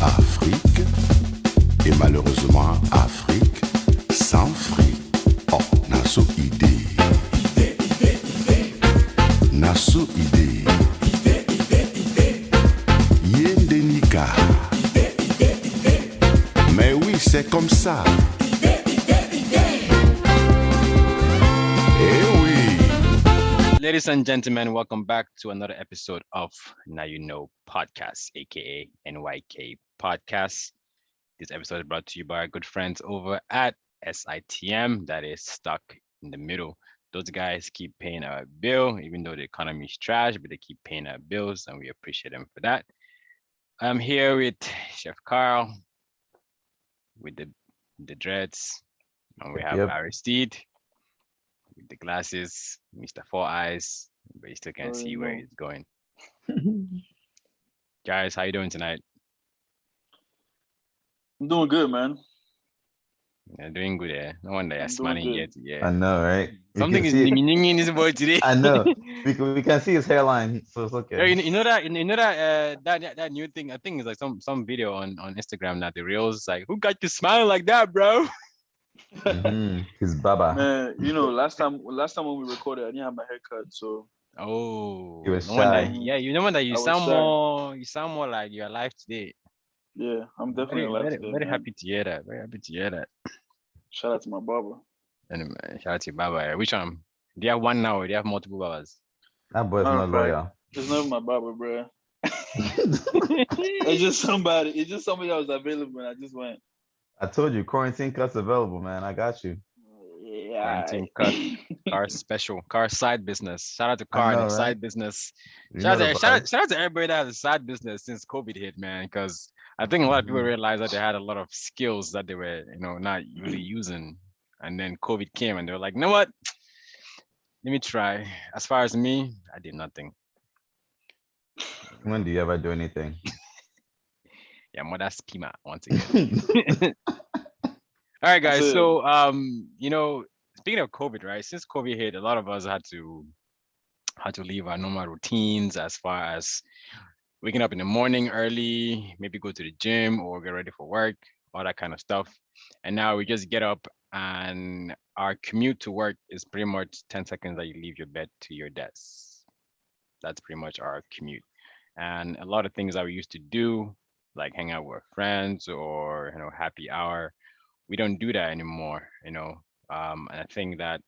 Afrique, et malheureusement Afrique sans fric. Oh, naso idée, naso idée, Yendenika. Mais oui, c'est comme ça. Eh oui. Ladies and gentlemen, welcome back to another episode of Now You Know Podcast, aka NYK Podcast. This episode is brought to you by our good friends over at SITM, that is Stuck in the Middle. Those guys keep paying our bill, even though the economy is trash, but they keep paying our bills, and we appreciate them for that. I'm here with Chef Carl, with the dreads, and we have Yep. Aristide with the glasses, Mr. Four Eyes, but you still can't see where he's going. Guys, how you doing tonight? I'm doing good, man. Yeah, doing good, eh? No wonder you're I'm doing smiling good. yet. I Yeah. know, right? We Something can is see it. ning in this boy today. I know. We can see his hairline, so it's Yeah, okay. you know that new thing. I think it's like some video on Instagram that the reels like, who got you smiling like that, bro? His baba. Man, last time when we recorded, I didn't have my hair cut, so Oh, He was no wonder. shy. Yeah, you know wonder you I was sound shy. you sound more like you're alive today. yeah, I'm definitely Very, alive very, today, very man. happy to hear that. Very happy to hear that. Shout out to my barber. Anyway, shout out to Baba. Which one? Do you have one now or do you have multiple Babas? That boy's Matter not of fact, loyal. It's never my barber, bro. It's just somebody that was available, and I just went. I told you, quarantine cuts available, man. I got you. Yeah. Quarantine cut. Car special, car side business. Shout out to I Car and know, his right? side business. You Shout know out, the shout, out, vibes. shout out to everybody that has a side business since COVID hit, man. Because I think a lot of people realized that they had a lot of skills that they were, not really using. And then COVID came and they were like, you know what? Let me try. As far as me, I did nothing. When do you ever do anything? Yeah, mother schema once again. All right, guys. That's it. So, speaking of COVID, right? Since COVID hit, a lot of us had to leave our normal routines as far as waking up in the morning early, maybe go to the gym or get ready for work, all that kind of stuff. And now we just get up and our commute to work is pretty much 10 seconds that you leave your bed to your desk. That's pretty much our commute. And a lot of things that we used to do, like hang out with friends or happy hour, we don't do that anymore. And I think that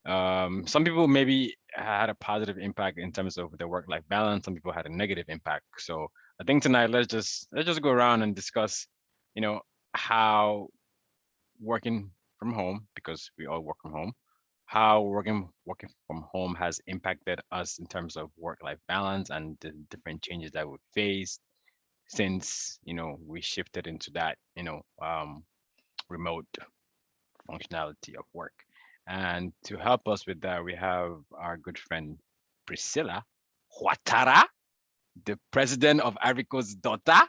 some people maybe had a positive impact in terms of their work-life balance. Some people had a negative impact. So I think tonight let's just go around and discuss, how working from home, because we all work from home, how working from home has impacted us in terms of work-life balance and the different changes that we faced since we shifted into that remote functionality of work. And to help us with that, we have our good friend Priscilla Huatara, the president of Ivory Coast daughter.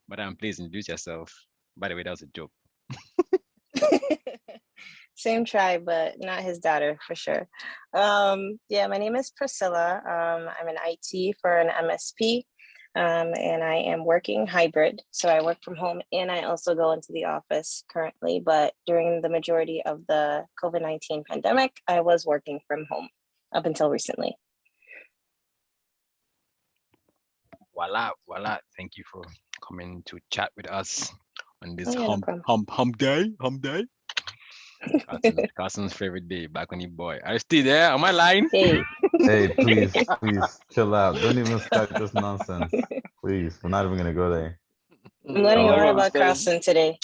Madam, please introduce yourself. By the way, that was a joke. Same tribe, but not his daughter for sure. Yeah, my name is Priscilla. I'm in IT for an MSP, and I am working hybrid. So I work from home and I also go into the office currently. But during the majority of the COVID-19 pandemic, I was working from home up until recently. Voila. Thank you for coming to chat with us on this Oh, yeah, no problem. hump day. Carson's favorite day, back on your boy. Are you still there? Am I lying? Hey, Hey, please chill out. Don't even start this nonsense. Please, we're not even gonna go there. I'm learning a Oh. lot about Instead of- Carlson today.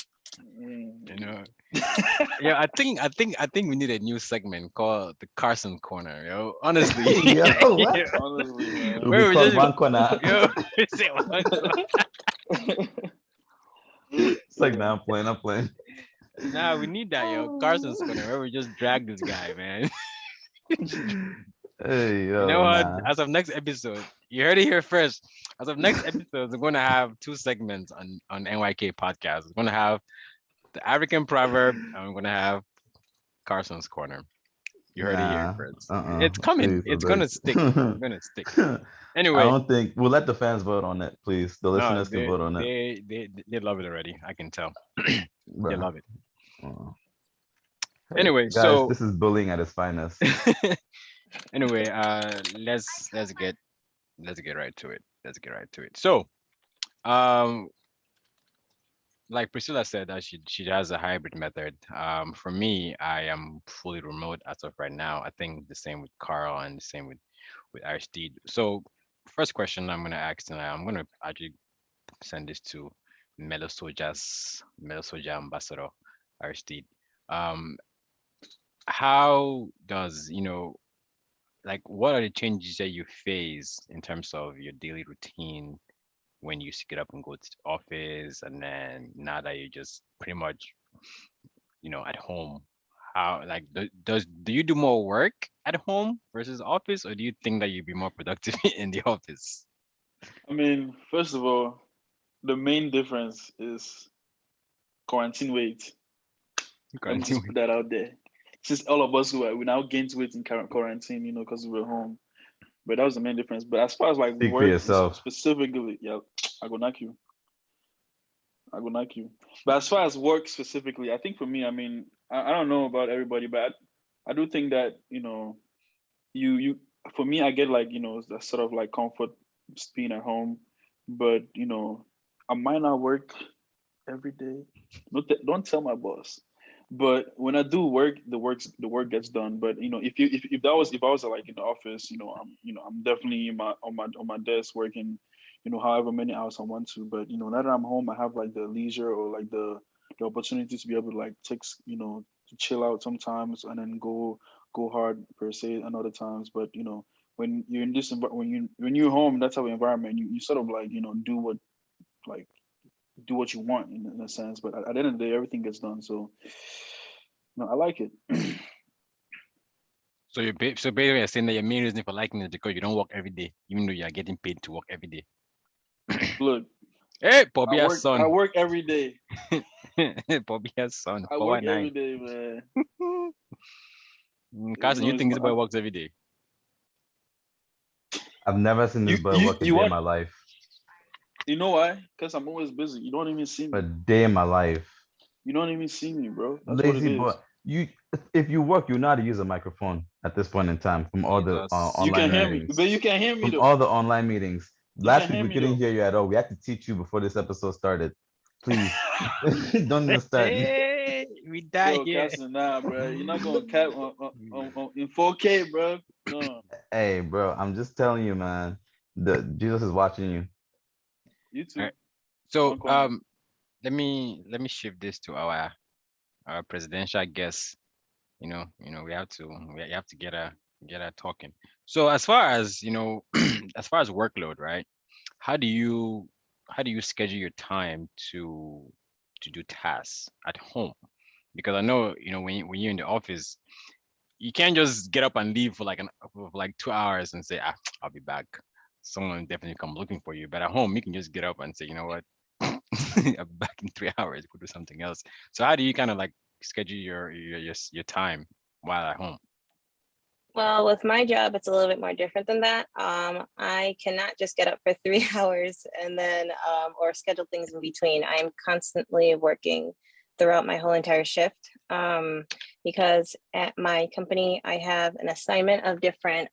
Yeah, I think we need a new segment called the Carson Corner, yo. Honestly. Yo, what? Honestly, man. It'll Where be we called just- one corner. Yo, say one. It's like, nah, I'm playing. Nah, we need that, yo. Carson's Corner, where we just drag this guy, man. Hey, yo, You know what? nah. As of next episode, you heard it here first. As of next episode, we're gonna have two segments on NYK podcast. We're gonna have the African proverb, and we're gonna have Carson's Corner. You heard it here Nah, first. uh-uh. It's coming. Please, I It's gonna stick. It's beg. gonna stick. I Anyway, don't think we'll let the fans vote on it, please. The no, listeners can vote on it. they love it already. I can tell. They Bruh. love it. Uh, hey, Anyway, guys, so this is bullying at its finest. anyway, let's get right to it. Let's get right to it. So, um, like Priscilla said, that she has a hybrid method. For me, I am fully remote as of right now. I think the same with Carl and the same with Aristide. So, first question I'm gonna ask tonight, I'm gonna actually send this to Melo Soja ambassador Aristide. Um, how does like what are the changes that you face in terms of your daily routine when you used to get up and go to the office, and then now that you're just pretty much at home? How like do you do more work at home versus office, or do you think that you'd be more productive in the office? I mean, first of all, the main difference is quarantine weight. Let me just Quarantine. put that out there. Since all of us we now gained weight in quarantine, because we were home. But that was the main difference. But as far as like Speak for work yourself. specifically, yeah, I go knock you. I go knock you. But as far as work specifically, I think for me, I mean, I don't know about everybody, but I do think that you for me, I get like that sort of like comfort just being at home, but I might not work every day. Don't tell my boss. But when I do work, the work gets done. But if I was like in the office, I'm definitely on my desk working, however many hours I want to. But now that I'm home, I have like the leisure or like the opportunity to be able to like to chill out sometimes and then go hard per se and other times. But when you're in this when you're home, that's our environment. You sort of like like do what you want in a sense. But at the end of the day, everything gets done. So no, I like it. So so basically you're saying that your main reason for liking it is because you don't work every day, even though you are getting paid to work every day. Look, Hey, I Pobia's work. I son. work every day. Pobia's son. I Power work every nine. day, man. Carson, you It's think my. this boy works every day? I've never seen You this boy you work a you day in want? my life. You know why? Because I'm always busy. You don't even see A me. day in my life. You don't even see me, bro. That's what it Lazy boy. is. If you work, you know how to use a microphone at this point in time from all the Jesus. You can online hear me, meetings. but you can't hear me From though. all the online meetings. You can Last week hear we me couldn't though. hear you at all. We had to teach you before this episode started. Please, don't even start. Hey, we die Yo, here. Carson, nah, bro. You're not gonna cap in 4K, bro. No, Hey, bro, I'm just telling you, man. The Jesus is watching you. you All too. right. So One corner. let me shift this to our presidential guest. We have to get her talking. So as far as as far as workload, right? How do you how do you schedule your time to do tasks at home? Because I know when you're in the office, you can't just get up and leave for like 2 hours and say, I'll be back. Someone definitely come looking for you. But at home, you can just get up and say, you know what, I'll be back in 3 hours. Go do something else. So how do you kind of like schedule your time while at home? Well, with my job, it's a little bit more different than that. I cannot just get up for 3 hours and then, or schedule things in between. I'm constantly working throughout my whole entire shift because at my company, I have an assignment of different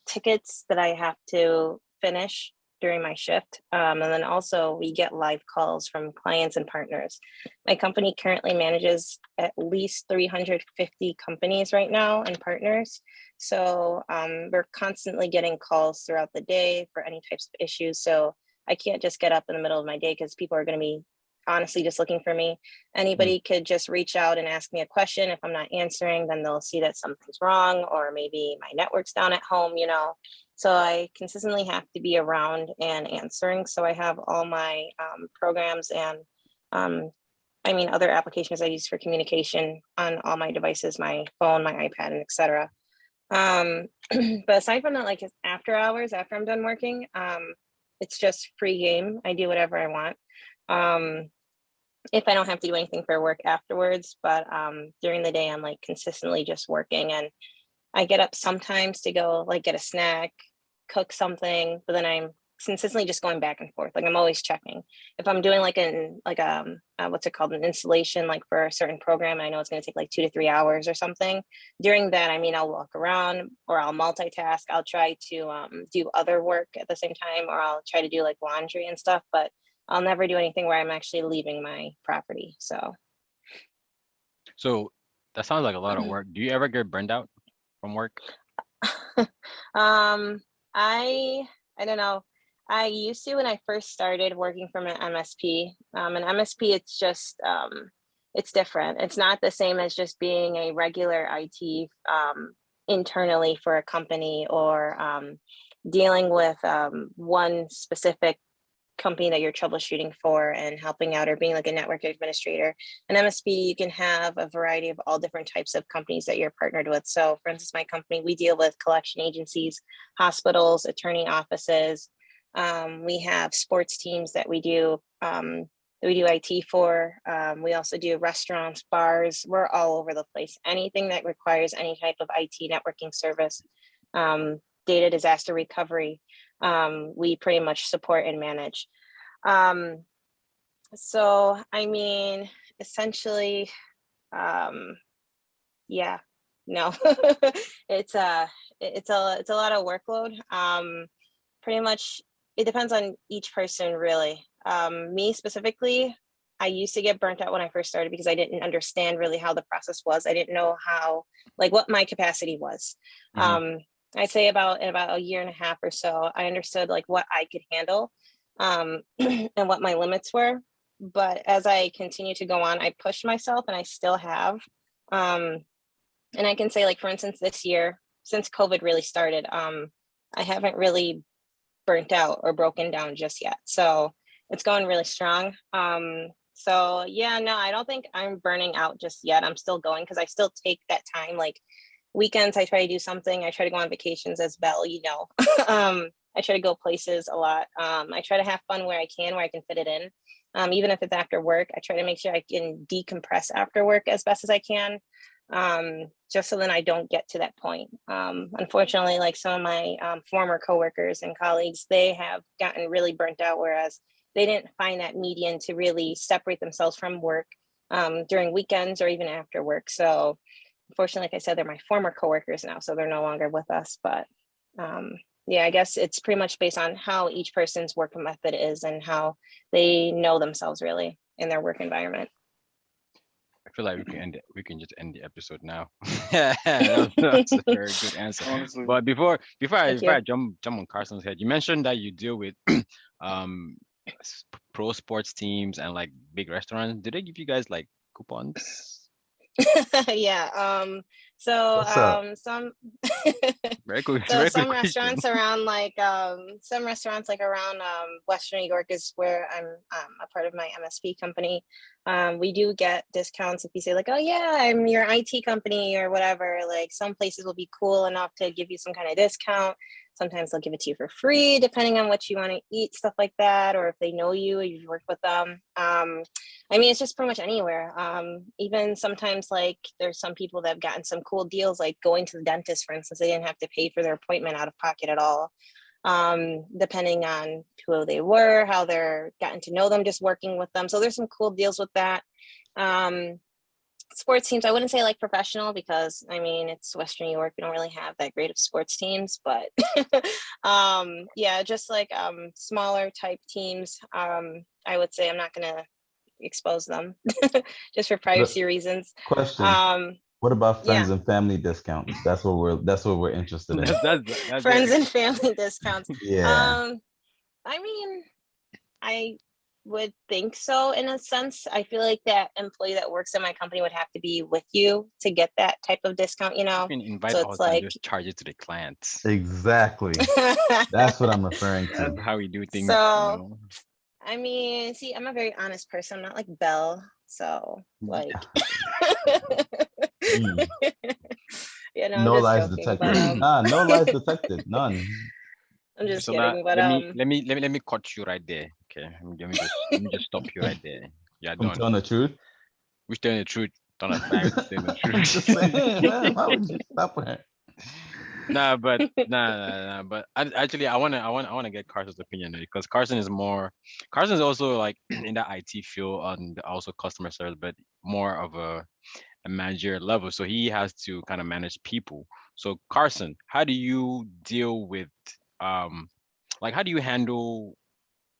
tickets that I have to finish during my shift. And then also we get live calls from clients and partners. My company currently manages at least 350 companies right now and partners. So we're constantly getting calls throughout the day for any types of issues. So I can't just get up in the middle of my day because people are going to be honestly just looking for me. Anybody could just reach out and ask me a question. If I'm not answering, then they'll see that something's wrong or maybe my network's down at home, So I consistently have to be around and answering. So I have all my programs and other applications I use for communication on all my devices, my phone, my iPad, and etc. But aside from that, like after hours, after I'm done working, it's just free game. I do whatever I want. If I don't have to do anything for work afterwards, but during the day, I'm like consistently just working. And I get up sometimes to go like get a snack, cook something, but then I'm consistently just going back and forth. Like I'm always checking. If I'm doing like what's it called, an installation like for a certain program, I know it's going to take like 2 to 3 hours or something. During that, I mean, I'll walk around or I'll multitask. I'll try to do other work at the same time, or I'll try to do like laundry and stuff, but I'll never do anything where I'm actually leaving my property. So that sounds like a lot of work. Do you ever get burned out from work? I don't know. I used to when I first started working from an MSP. An MSP, it's just it's different. It's not the same as just being a regular IT internally for a company, or dealing with one specific company that you're troubleshooting for and helping out, or being like a network administrator. An MSP, you can have a variety of all different types of companies that you're partnered with. So for instance, my company, we deal with collection agencies, hospitals, attorney offices. We have sports teams that we do IT for. We also do restaurants, bars. We're all over the place. Anything that requires any type of IT networking service, data disaster recovery, we pretty much support and manage. So I mean, essentially, yeah, no, it's a lot of workload. Pretty much, it depends on each person, really. Me specifically, I used to get burnt out when I first started because I didn't understand really how the process was. I didn't know how, like, what my capacity was. I'd say in about a year and a half or so, I understood like what I could handle, and what my limits were. But as I continue to go on, I pushed myself, and I still have. And I can say, like, for instance, this year, since COVID really started, I haven't really burnt out or broken down just yet. So it's going really strong. So yeah, no, I don't think I'm burning out just yet. I'm still going because I still take that time. Like weekends, I try to do something. I try to go on vacations as well, you know. I try to go places a lot. I try to have fun where I can fit it in. Even if it's after work, I try to make sure I can decompress after work as best as I can. Just so then I don't get to that point. Unfortunately, like some of my former coworkers and colleagues, they have gotten really burnt out, whereas they didn't find that median to really separate themselves from work during weekends or even after work. So unfortunately, like I said, they're my former coworkers now, so they're no longer with us. But yeah, I guess it's pretty much based on how each person's work method is and how they know themselves really in their work environment. I feel like we can just end the episode now. That's a very good answer. Honestly. But before Thank I you. jump on Carson's head, you mentioned that you deal with pro sports teams and like big restaurants. Do they give you guys like coupons? Yeah. So What's up? some Very cool. so Very some good question. restaurants around Western New York is where I'm a part of my MSP company. We do get discounts if you say like, oh yeah, I'm your IT company or whatever. Like some places will be cool enough to give you some kind of discount. Sometimes they'll give it to you for free, depending on what you want to eat, stuff like that, or if they know you, you've worked with them. I mean, it's just pretty much anywhere. Even sometimes, like, there's some people that have gotten some cool deals, like going to the dentist, for instance, they didn't have to pay for their appointment out of pocket at all. Depending on who they were, how they're gotten to know them, just working with them. So there's some cool deals with that. Sports teams, I wouldn't say like professional because I mean it's Western New York, we don't really have that great of sports teams, but yeah, just like smaller type teams. I would say I'm not gonna expose them just for privacy reasons. Question. What about friends and family discounts? That's what we're interested in. That's Friends and family discounts. Yeah. I mean, I would think so in a sense. I feel like that employee that works in my company would have to be with you to get that type of discount, you know? You can invite So us it's and like just charge it to the clients. Exactly. That's what I'm referring That's to. how we do things. So, you know? I mean, see, I'm a very honest person. I'm not like Belle. So like Mm. you know, I'm No just lies joking, detected. but No lies detected. None. I'm just So now kidding. But let me cut you right there. Okay, let me just stop you right there. You're I'm done. telling the truth. We're telling the truth. Don't have facts. Telling the I'm just truth. saying, man, why would you stop her? But actually, I wanna get Carson's opinion because Carson is also like in that IT field and also customer service, but more of a managerial level. So he has to kind of manage people. So Carson, how do you deal with like how do you handle,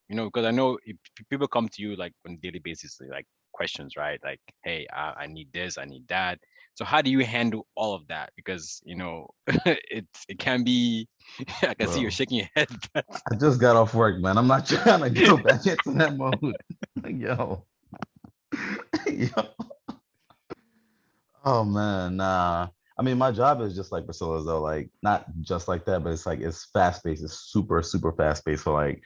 because I know if people come to you like on a daily basis, like questions, right? Like, hey, I need this, I need that. So how do you handle all of that? Because it can be. I can see you're Bro, shaking your head. I just got off work, man. I'm not trying to go back into that mode. Yo, yo. Oh man, nah. I mean, my job is just like Priscilla's though, like not just like that, but it's like it's fast paced. It's super, super fast paced. So like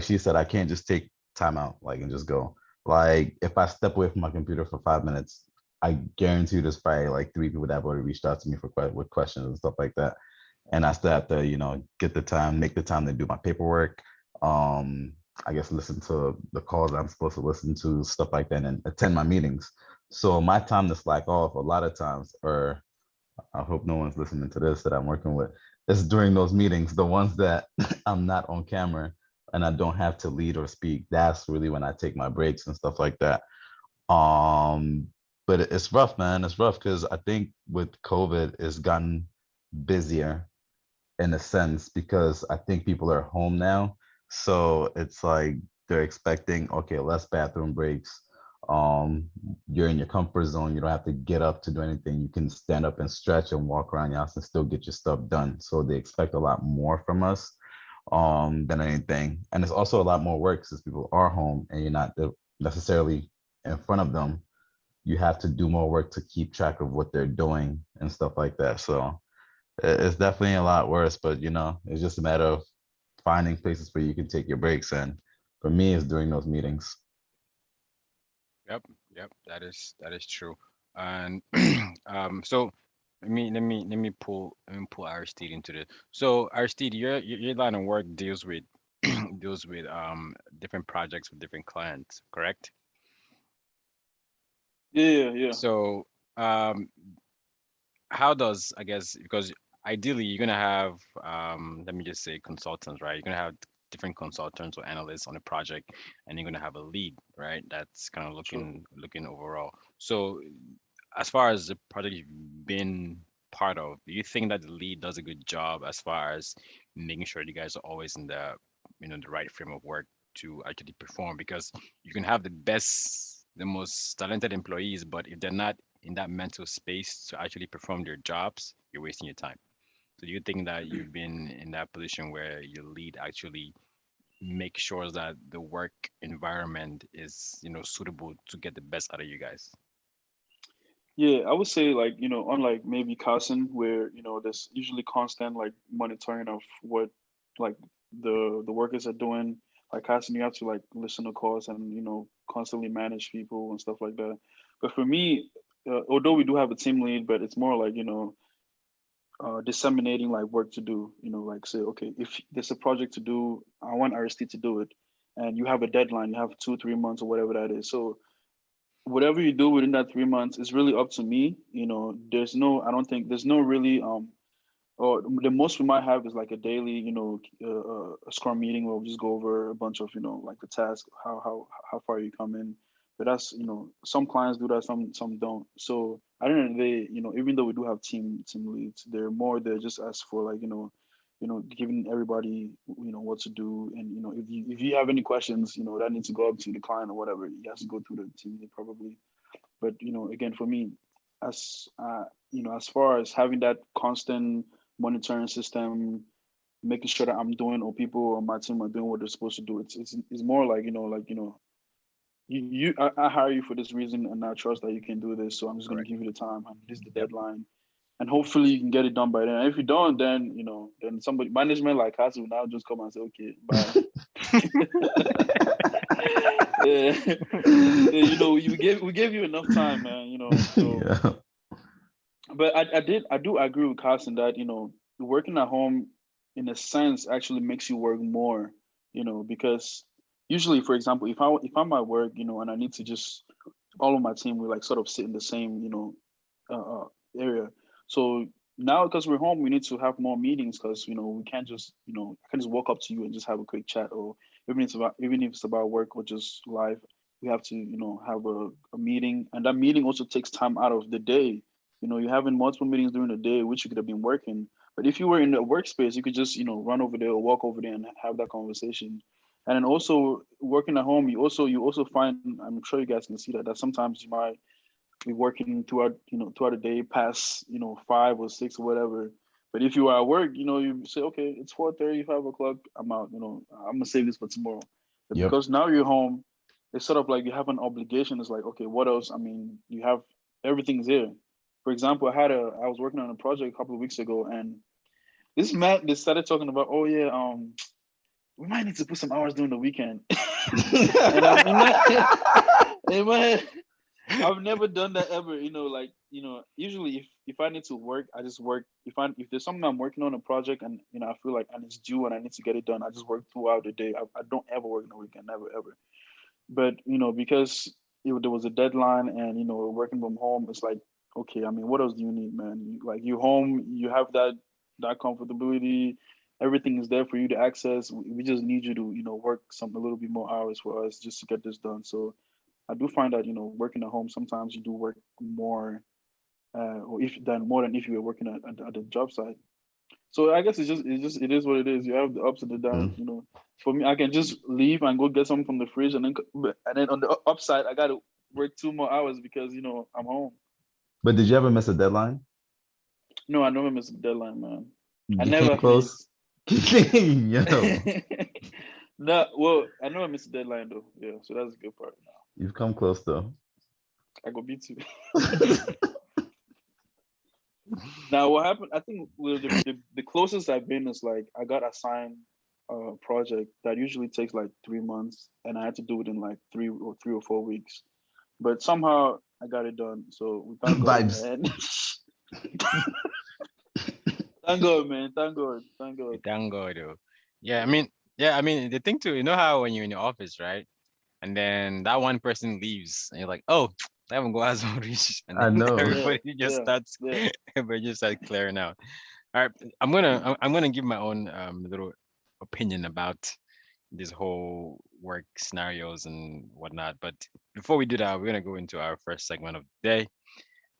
she said, I can't just take time out like and just go. Like if I step away from my computer for 5 minutes, I guarantee you there's probably like three people that have already reached out to me for with questions and stuff like that. And I still have to, get the time, make the time to do my paperwork. Um, I guess listen to the calls I'm supposed to listen to, stuff like that, and attend my meetings. So my time to slack off a lot of times, or I hope no one's listening to this that I'm working with, is during those meetings, the ones that I'm not on camera and I don't have to lead or speak. That's really when I take my breaks and stuff like that. Um, but it's rough, man. It's rough because I think with COVID, it's gotten busier in a sense because I think people are home now. So it's like they're expecting, okay, less bathroom breaks. Um, you're in your comfort zone. You don't have to get up to do anything. You can stand up and stretch and walk around your house and still get your stuff done. So they expect a lot more from us than anything. And it's also a lot more work since people are home and you're not necessarily in front of them. You have to do more work to keep track of what they're doing and stuff like that. So it's definitely a lot worse, but it's just a matter of finding places where you can take your breaks. And for me, it's during those meetings. Yep, yep, that is true. And so let me pull Aristide into this. So Aristide, your line of work deals with deals with different projects with different clients, correct? Yeah. So um how does, I guess, because ideally you're gonna have let me just say consultants, right? You're gonna have different consultants or analysts on a project, and you're gonna have a lead, right? That's kind of Sure. looking overall. So as far as the project you've been part of, do you think that the lead does a good job as far as making sure you guys are always in the right frame of work to actually perform? Because you can have the most talented employees, but if they're not in that mental space to actually perform their jobs, you're wasting your time. So do you think that you've been in that position where your lead actually make sure that the work environment is, suitable to get the best out of you guys? Yeah, I would say like, unlike maybe Carson, where, there's usually constant like monitoring of what like the workers are doing. Like Carson, you have to like listen to calls and, constantly manage people and stuff like that. But for me, although we do have a team lead, but it's more like, disseminating like work to do, like say, okay, if there's a project to do, I want RST to do it. And you have a deadline, you have 2, 3 months or whatever that is. So whatever you do within that 3 months is really up to me. I don't think there's no really or the most we might have is like a daily, a scrum meeting where we just go over a bunch of, like the task, how far you come in. But that's, some clients do that, some don't. So at the end of the day, even though we do have team leads, they're just asked for like, giving everybody, what to do. And, if you have any questions, that needs to go up to the client or whatever. You have to go through the team lead probably. But again, for me, as as far as having that constant monitoring system, making sure that I'm doing or people on my team are doing what they're supposed to do, it's more like I hire you for this reason, and I trust that you can do this. So I'm just going to Correct. give you the time, and this is the Yep. deadline, and hopefully you can get it done by then. And if you don't, then then somebody management like us will now just come and say, okay, bye. Yeah, yeah, we gave you enough time, man. So, Yeah. but I do agree with Carson that working at home, in a sense, actually makes you work more. Because usually, for example, if I'm at work, and I need to just all of my team will like sort of sit in the same area. So now because we're home, we need to have more meetings because we can't just I can just walk up to you and just have a quick chat, or even if it's about work or just life, we have to have a meeting, and that meeting also takes time out of the day. You're having multiple meetings during the day, which you could have been working. But if you were in the workspace, you could just run over there or walk over there and have that conversation. And then also working at home, you also find, I'm sure you guys can see that sometimes you might be working throughout the day past 5 or 6 or whatever. But if you are at work, you say, okay, it's 4:30, 5 o'clock, I'm out. I'm gonna save this for tomorrow. But Yep. because now you're home, it's sort of like you have an obligation. It's like, okay, what else? I mean, you have everything's there. For example, I was working on a project a couple of weeks ago, and this man they started talking about, oh yeah, we might need to put some hours during the weekend. And in my head, I've never done that ever. Usually if I need to work, I just work. If there's something I'm working on a project and I feel like and it's due and I need to get it done, I just work throughout the day. I don't ever work in the weekend, never ever. But because there was a deadline and we're working from home, it's like, okay, I mean, what else do you need, man? You're home, you have that comfortability, everything is there for you to access. We just need you to work a little bit more hours for us just to get this done. So I do find that working at home, sometimes you do work more, more than if you were working at the job site. So I guess it is what it is. You have the ups and the downs. For me, I can just leave and go get something from the fridge, and then on the upside, I got to work 2 more hours because I'm home. But did you ever miss a deadline? No, I never miss a deadline, man. I You never came close. Yo, No, well, I never miss a deadline though. Yeah, so that's a good part. Now you've come close though. I go beat you. Now, what happened? I think the closest I've been is like I got assigned a project that usually takes like 3 months, and I had to do it in like 3 or 4 weeks. But somehow I got it done. So we thank God, Vibes. man. Thank God, man. Thank God. Thank God. Thank God, though. Yeah, I mean, the thing too, how when you're in your office, right? And then that one person leaves, and you're like, oh, I haven't got as reach, and I then know. everybody just Yeah, starts, yeah. everybody just starts clearing out. All right, I'm gonna give my own little opinion about this whole work scenarios and whatnot. But before we do that, we're gonna go into our first segment of the day.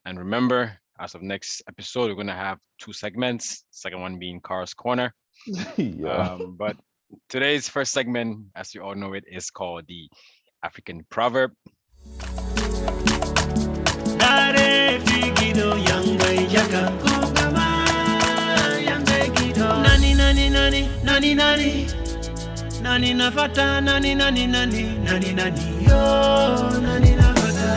And remember, as of next episode, we're gonna have 2 segments. Second one being Car's Corner. Yeah. But today's first segment, as you all know it, is called the African Proverb. Nani nafata nani nani nani nani nani yo nani nafata.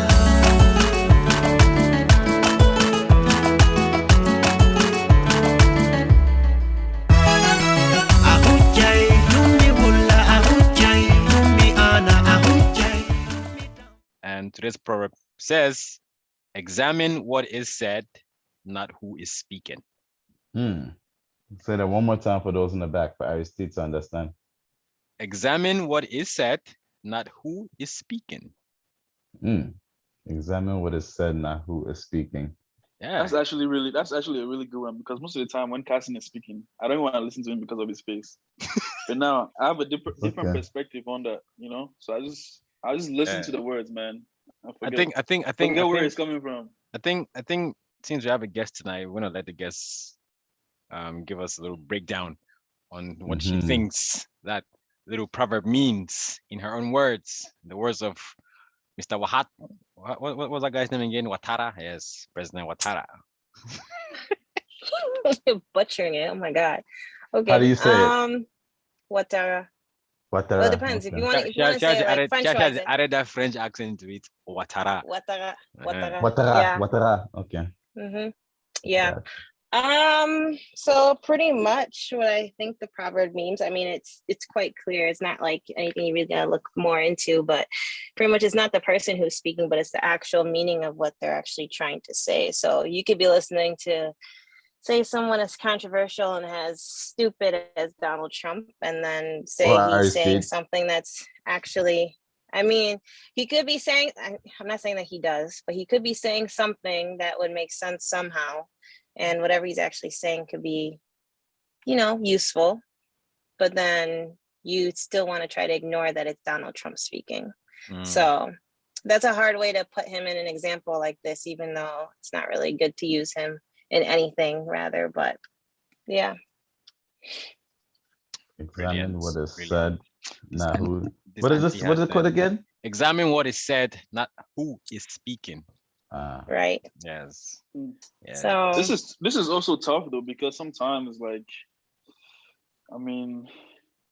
Ahujai numi wula ahujai numi ana ahujai. And today's proverb says, examine what is said, not who is speaking. Say that one more time for those in the back for Aristide to understand. Examine what is said, not who is speaking. Examine what is said, not who is speaking. Yeah. That's actually a really good one, because most of the time when Carson is speaking, I don't want to listen to him because of his face. But now I have a different Okay. perspective on that, So I just listen to the words, man. I think forget where it's coming from. I think since we have a guest tonight, we're gonna let the guest give us a little breakdown on what she thinks that little proverb means in her own words, the words of Mr. Wahat. What was that guy's name again? Ouattara. Yes, President Ouattara. Butchering it. Oh my God. Okay. How do you say it? Ouattara. What Well, it depends. If you want to say it like French She added that French accent to it. Ouattara. Ouattara. Ouattara. Ouattara. Yeah. Ouattara. Okay. Yeah. Gotcha. So pretty much what I think the proverb means, I mean, it's quite clear. It's not like anything you really gotta look more into, but pretty much it's not the person who's speaking, but it's the actual meaning of what they're actually trying to say. So you could be listening to, say, someone as controversial and as stupid as Donald Trump, and then say he's saying something that's actually, I mean, he could be saying, I'm not saying that he does, but he could be saying something that would make sense somehow. and whatever he's actually saying could be, useful, but then you still want to try to ignore that it's Donald Trump speaking. So that's a hard way to put him in an example like this, even though it's not really good to use him in anything rather, but yeah. Examine what is Brilliant. said, not who. This What is auntie this? What is has it called said, again? examine what is said, not who is speaking. Right. Yes. Mm. Yeah. So This is also tough though, because sometimes, like, I mean,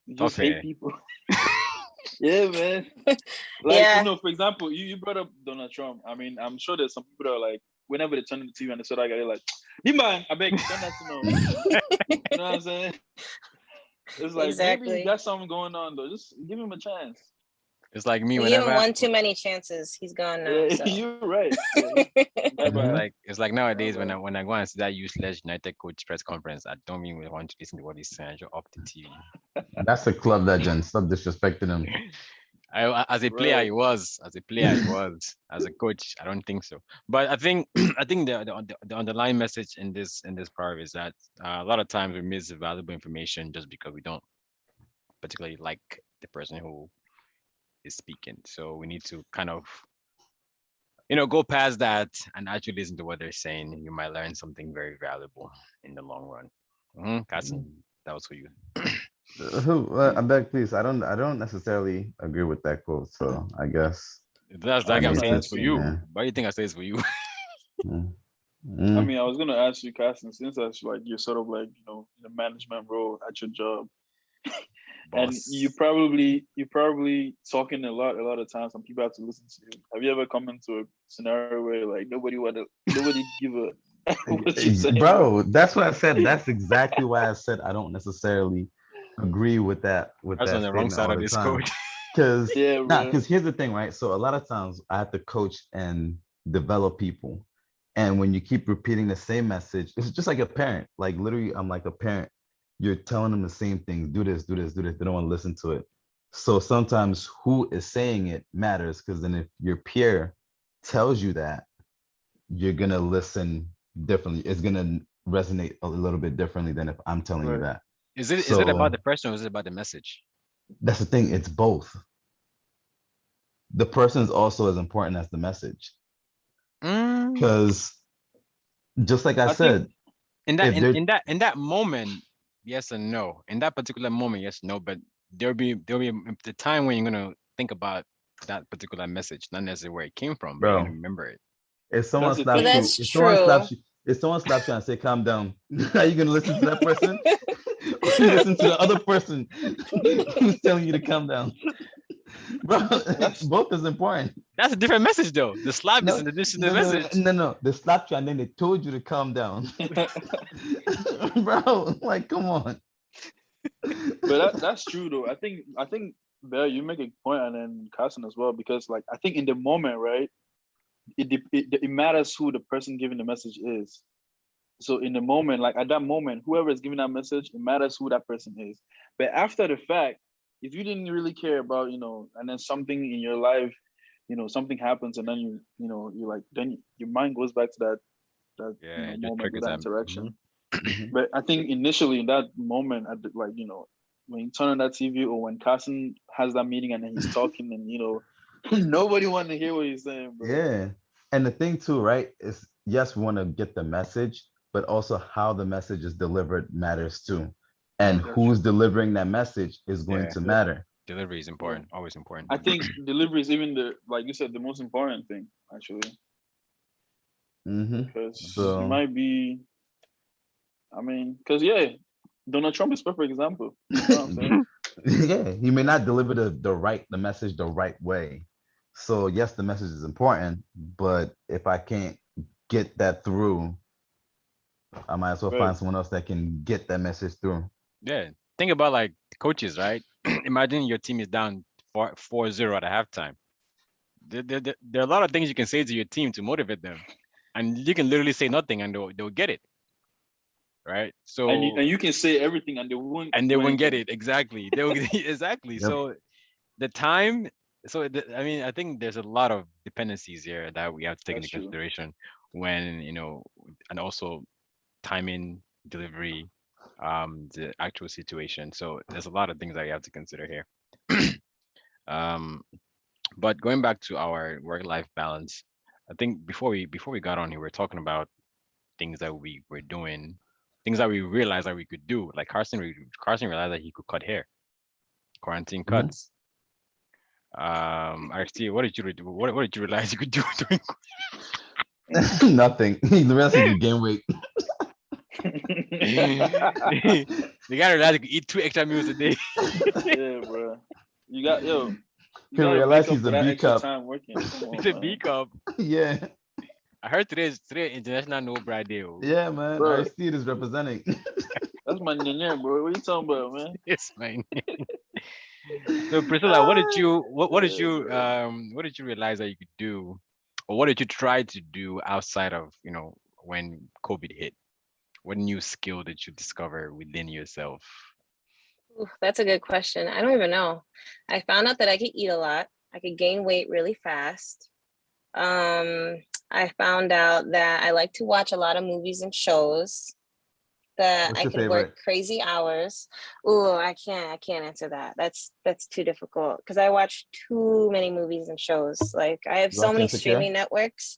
you just Okay. hate people. Yeah, man. Like, Yeah. for example, you brought up Donald Trump. I mean, I'm sure there's some people that are like, whenever they turn on the TV and they saw that guy, they're like, man, I beg, turn that to know. You know what I'm saying? It's like, maybe Exactly. he got something going on though. Just give him a chance. It's like me you whenever give him one too many chances. He's gone now. Yeah, So. you're right. Yeah. Bye-bye. it's like nowadays Bye-bye. when I go and see that useless United coach press conference, I don't even want to listen to what he's saying. I just off the TV. That's a club legend. Stop disrespecting him. As a player, Right. he was. As a player, he was. As a coach, I don't think so. But I think the underlying message in this part is that a lot of times we miss valuable information just because we don't particularly like the person who is speaking. So we need to kind of go past that and actually listen to what they're saying. You might learn something very valuable in the long run. Carson, that was for you. I beg, please. I don't necessarily agree with that quote. So I guess. That's I like I'm need saying to it's for see, you. yeah. Why do you think I say it's for you? Mm. I Mm. mean, I was gonna ask you, Carson, since that's like you're sort of like, in a management role at your job, and Boss. you probably talking a lot of times, and people have to listen to you. Have you ever come into a scenario where like nobody give a what you saying? Bro, that's what I said. That's exactly why I said I don't necessarily agree with that That's on that the wrong statement side all of the this time. code. Because Yeah, bro. because here's the thing, right? So a lot of times I have to coach and develop people. And when you keep repeating the same message, it's just like a parent. Like literally, I'm like a parent. You're telling them the same thing. Do this, do this, do this. They don't want to listen to it. So sometimes who is saying it matters, because then if your peer tells you that, you're gonna listen differently. It's gonna resonate a little bit differently than if I'm telling you Right. that. Is it So about the person or is it about the message? that's the thing. It's both. The person is also as important as the message, Mm, because just like I I said, think in that if they're in that moment, yes and no. In that particular moment, yes, no. But there'll be the time when you're gonna think about that particular message, not necessarily where it came from, but you're gonna bro, remember it. if someone that's the slaps thing. you, That's if someone true. slaps you, if someone slaps you and say calm down, are you gonna listen to that person? Or you listen to the other person who's telling you to calm down? Bro, both is important. That's a different message though. The slap is No, an additional no, no, message. no. They slapped you and then they told you to calm down. Bro, like, come on. But that's true though. I think Bear, you make a point, and then Carson as well, because like I think in the moment, right, it matters who the person giving the message is. So in the moment, like at that moment, whoever is giving that message, it matters who that person is. But after the fact, if you didn't really care about, and then something in your life, something happens, and then you like, then your mind goes back to that Yeah, it just moment triggers with that them. interaction. Mhm. But I think initially in that moment, like, when you turn on that TV, or when Carson has that meeting and then he's talking, and nobody wanted to hear what he's saying, bro. Yeah. And the thing too, right, is yes, we want to get the message, but also how the message is delivered matters too. And That's who's true. delivering that message is going Yeah. to Yeah. matter. Delivery is important, always important. I think delivery is even like you said, the most important thing, actually, Hmm. because you So might be, because Donald Trump is a perfect example. You know what I'm saying? yeah, he may not deliver the message the right way. So yes, the message is important, but if I can't get that through, I might as well Right. find someone else that can get that message through. Yeah, think about like coaches, right? Imagine your team is down 4-0 at a halftime. There are a lot of things you can say to your team to motivate them, and you can literally say nothing and they'll get it, right? So And you can say everything, and they won't. and they do won't get anything. it exactly. They'll exactly. Yep. So the time. So I mean, I think there's a lot of dependencies here that we have to take That's into true. consideration when and also timing, delivery, the actual situation. So there's a lot of things that you have to consider here. But going back to our work-life balance, I think before we got on here, we are talking about things that we were doing, things that we realized that we could do. Like Carson realized that he could cut hair, quarantine cuts. RXT, what did you do? What did you realize you could do during? Nothing. The rest of you gain weight. The guy realized he could eat 2 extra meals a day. Yeah, bro. You got You He gotta realized make up he's for a that B extra cup. time working. Come on, It's a man. B cup. Yeah. I heard today International No Bra Day. Oh. Yeah, man. Bro. Aristide is representing. That's my nene, bro. What you talking about, man? Yes, man. So Priscilla, what did you realize that you could do, or what did you try to do outside of when COVID hit? What new skill did you discover within yourself? Ooh, that's a good question. I don't even know. I found out that I could eat a lot. I could gain weight really fast. I found out that I like to watch a lot of movies and shows. That What's I your could favorite? work crazy hours. Ooh, I can't answer that. That's too difficult because I watch too many movies and shows. Like I have You so watch many Insecure? streaming networks.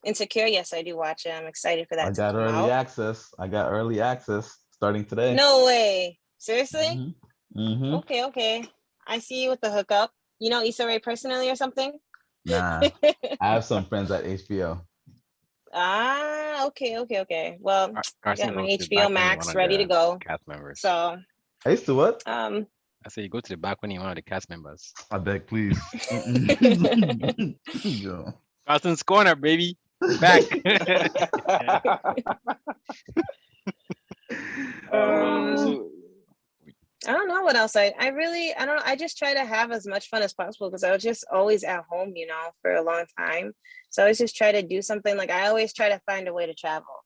Insecure, yes, I do watch it. I'm excited for that I to got come early out. access. I got early access starting today. No way. Seriously? Mm-hmm. Okay. I see you with the hookup. You know Issa Rae personally or something? Nah, I have some friends at HBO. Okay. Well, I Carson got my goes to the back HBO when he Max one of ready the to go. cast members. So, I used to what? I say you go to the back when you're one of the cast members. I beg, please. Mm-mm. Yo. Carson's corner, baby. Back. So, I don't know what else I don't know. I just try to have as much fun as possible because I was just always at home, for a long time. So I always just try to do something. Like I always try to find a way to travel.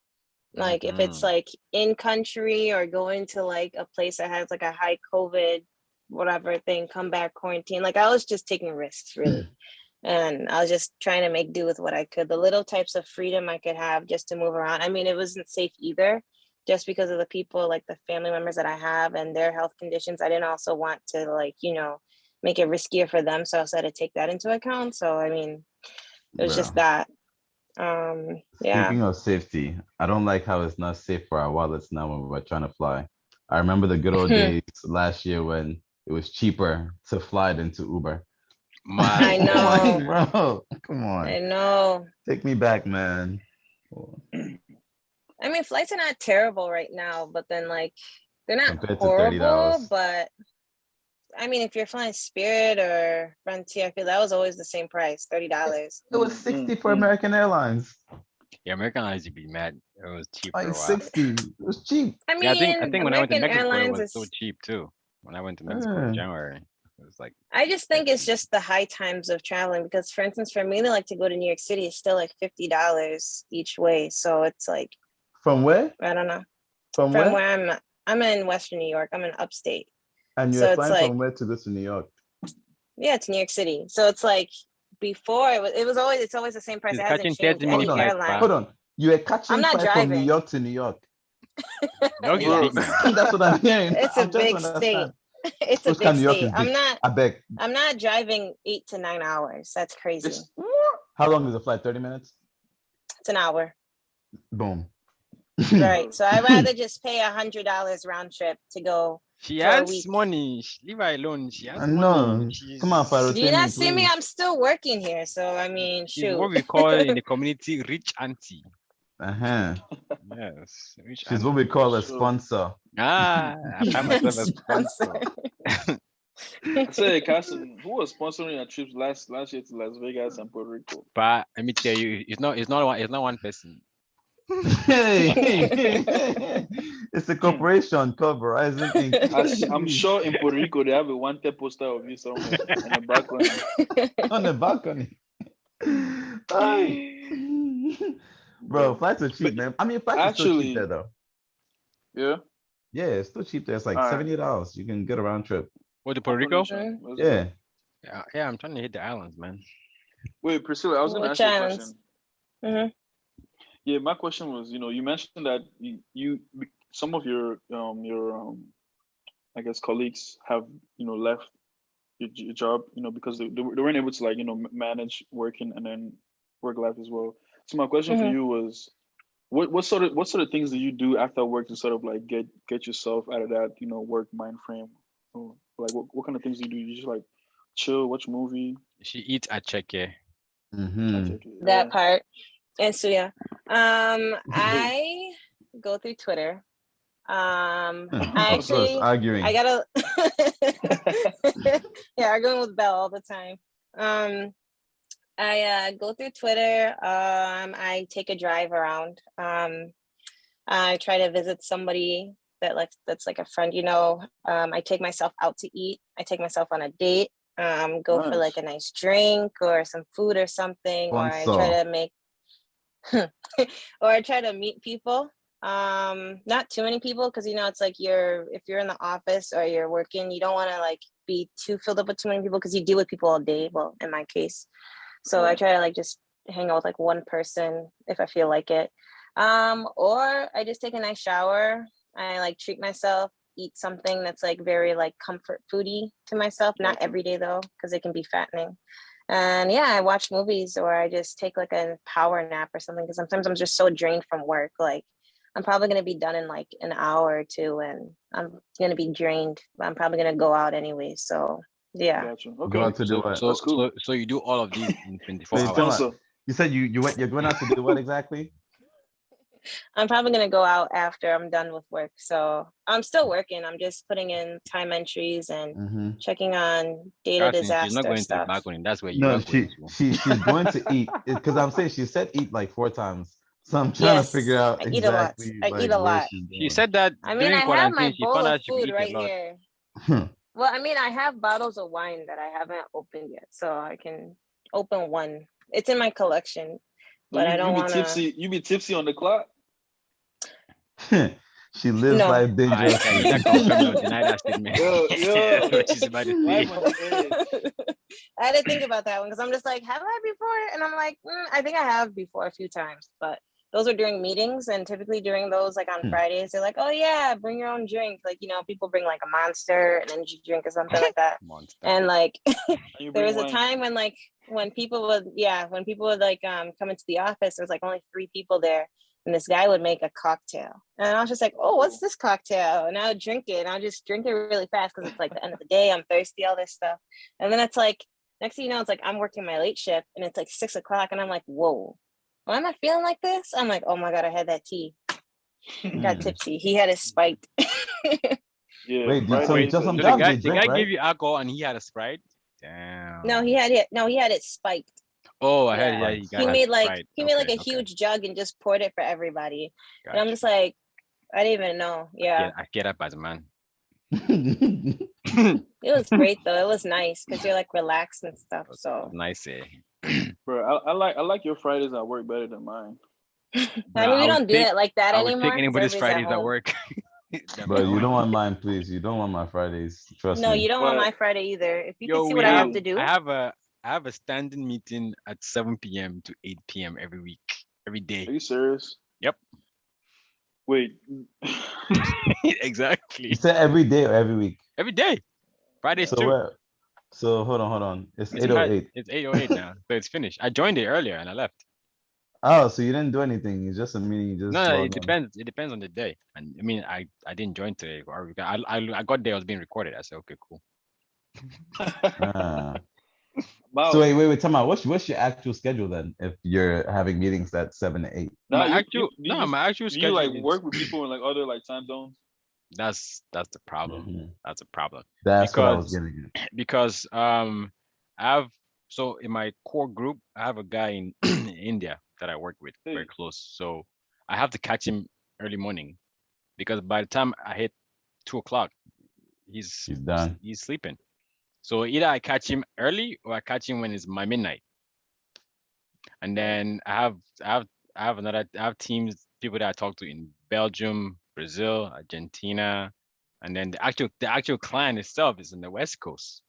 Like if it's like in country or going to like a place that has like a high COVID, whatever thing, come back quarantine. Like I was just taking risks really. And I was just trying to make do with what I could. The little types of freedom I could have just to move around. I mean, it wasn't safe either, just because of the people, like the family members that I have and their health conditions. I didn't also want to make it riskier for them. So I also had to take that into account. So, I mean, it was just that. Yeah. Speaking of safety, I don't like how it's not safe for our wallets now when we're trying to fly. I remember the good old days last year when it was cheaper to fly than to Uber. I know. Bro, come on. I know. Take me back, man. I mean, flights are not terrible right now, but then they're not Compared to horrible, $30. but I mean, if you're flying Spirit or Frontier, I feel that was always the same price, $30. It was 60 for American Airlines. Yeah, American Airlines, you'd be mad. It was cheap for a Like while. 60. It was cheap. I mean, Yeah, I think when I went to American Mexico, it Airlines was so cheap too. When I went to Mexico in January, it was like. I just think it's just the high times of traveling because, for instance, for me to like to go to New York City is still like $50 each way. So it's like, From where? I don't know. From From where? where I'm in Western New York. I'm in upstate. And So you're it's flying like- from where to go to New York? Yeah, it's New York City. So it's like before it's always the same price. He's It hasn't catching changed 30 any minute flights, airline. Hold on. You were catching I'm not flight from New driving. York to New York. No, you Yes. beat me. That's what I'm hearing. It's a I'm trying to big state. understand. It's a Which kind big of New York state. is big? I beg. I'm not driving 8 to 9 hours. That's crazy. it's, How long is the flight? 30 minutes? It's an hour. Boom. Right. So I'd rather just pay $100 round trip to go. She For a has week. money. Leave her alone. She has I know. money. Come on, Pharaoh. Do you Tell not me, see me? please. I'm still working here. So I mean, She's shoot. what we call in the community rich auntie. Uh-huh. Yes, rich She's what auntie. we call a Sure. sponsor. I find myself a sponsor. I said, Carson, who was sponsoring your trips last year to Las Vegas and Puerto Rico? But let me tell you, it's not one person. Hey, it's a corporation cover, isn't it? I'm sure in Puerto Rico they have a wanted poster of you somewhere in the background. On the balcony. Ay. Bro, flights are cheap, man. I mean, flights are still Actually- cheap there, though. Yeah. Yeah, it's still cheap there. It's like Alright. $70. You can get a round trip. What to Puerto Rico? Mhm. Let's go. Yeah. Yeah, I'm trying to hit the islands, man. Wait, Priscilla, I was gonna Which ask you a islands? question. Mhm. Yeah, my question was, you mentioned that some of I guess colleagues have left your job, because they weren't able to, like, manage working and then work life as well. So my question for Mhm. you was, what sort of things do you do after work to sort of like get yourself out of that work mind frame? Like what kind of things do you do? You just like chill, watch a movie? She eats at check, yeah. I Mm-hmm. take it. That Yeah. part. And so yeah, I go through Twitter. I Of course, actually arguing. I gotta yeah, arguing with Belle all the time. I go through Twitter. I take a drive around. I try to visit somebody that's like a friend. I take myself out to eat. I take myself on a date. Go for like Nice. a nice drink or some food or something, or Fun I try so. to make or I try to meet people. Not too many people, because it's like if you're in the office or you're working, you don't want to like be too filled up with too many people, because you deal with people all day. Well, in my case, so I Right. try to like just hang out with like one person if I feel like it. Or I just take a nice shower. I like treat myself, eat something that's like very like comfort foody to myself. Not Gotcha. every day though, because it can be fattening. And yeah, I watch movies, or I just take like a power nap or something, because sometimes I'm just so drained from work. Like I'm probably gonna be done in like an hour or two, and I'm gonna be drained. I'm probably gonna go out anyway. So yeah. Gotcha. Go Okay. out to do So what? so That's cool. so you do all of these in 24 Wait, hours. tell me. Sponsor. You said you're going out to do what exactly? I'm probably gonna go out after I'm done with work. So I'm still working. I'm just putting in time entries and Mm-hmm. checking on data Carson, she's not disaster going to the stuff. balcony. That's where you No, are going to. she's going to eat, because I'm saying she said eat like 4 times. So I'm trying to figure Yes, out I eat a lot. exactly I eat like a where lot. she's She going. said that I mean, during I have my quarantine, she bowl found of out she food eat a right lot. here. Well, I mean, I have bottles of wine that I haven't opened yet, so I can open one. It's in my collection, So but I you don't be want to. tipsy. You be tipsy on the clock. She lives No. life I dangerously. can either confirm or deny that statement. Yo, That's what she's about to say. life on the edge. I had to think about that one, because I'm just like, have I before? And I'm like, I think I have before a few times, but those are during meetings, and typically during those, like on Fridays, they're like, oh yeah, bring your own drink. Like, people bring like a Monster, an energy drink, or something like that. Monster. And like, And you there bring was a wine. time when like when people would like come into the office, there was like only 3 people there, and this guy would make a cocktail, and I was just like, oh, what's this cocktail? And I would drink it, and I would just drink it really fast, because it's like the end of the day, I'm thirsty, all this stuff. And then it's like, next thing you know, it's like I'm working my late shift, and it's like 6 o'clock, and I'm like, whoa, why am I feeling like this? I'm like, oh my god, I had that tea. Got tipsy. He had it spiked. Yeah. Wait, dude, so Fridays, just So the sometimes guy, you the drink, guy right? gave you alcohol and he had a Sprite. Damn. No, he had it spiked. Oh, I heard. Yeah. Yeah, you got He a made like Sprite. he made like Okay, a okay. huge jug and just poured it for everybody. And I'm Gotcha. just like, I didn't even know. Yeah. I get up as a man. It was great though. It was nice because you're like relaxed and stuff. So Nice, eh? bro, I like your Fridays at work better than mine. I Bro, mean, we would don't do take- it like that I would anymore. take 'cause anybody's everybody's Fridays at home. work. Bro, you don't want mine, please. You don't want my Fridays. Trust No, me. you don't want But- my Friday either. If you Yo, can see we what I have, have to do. I have a standing meeting at 7 p.m. to 8 p.m. every week, every Are day. you serious? Yep. Wait. Exactly. You said every day or every week? Every day. Fridays So too. where? So hold on. It's It's 8:08. It's 8:08 now, so it's finished. I joined it earlier and I left. Oh, so you didn't do anything. It's just a meeting. You just No, logged it on. depends. It depends on the day. And I mean, I didn't join today. Or I got there. I was being recorded. I said, okay, cool. Ah. Wow. So wait. Tell me, what's your actual schedule then? If you're having meetings at 7 to 8. Nah, My actual do you schedule like is- work with people in like other like time zones? That's the problem. Mhm. That's a problem. That's what I was Because- getting at. Because I have, so in my core group, I have a guy in India that I work with very Hey. close. So I have to catch him early morning, because by the time I hit 2 o'clock, he's done. He's sleeping. So either I catch him early or I catch him when it's my midnight. And then I have teams, people that I talk to in Belgium, Brazil, Argentina, and then the actual client itself is in the West Coast.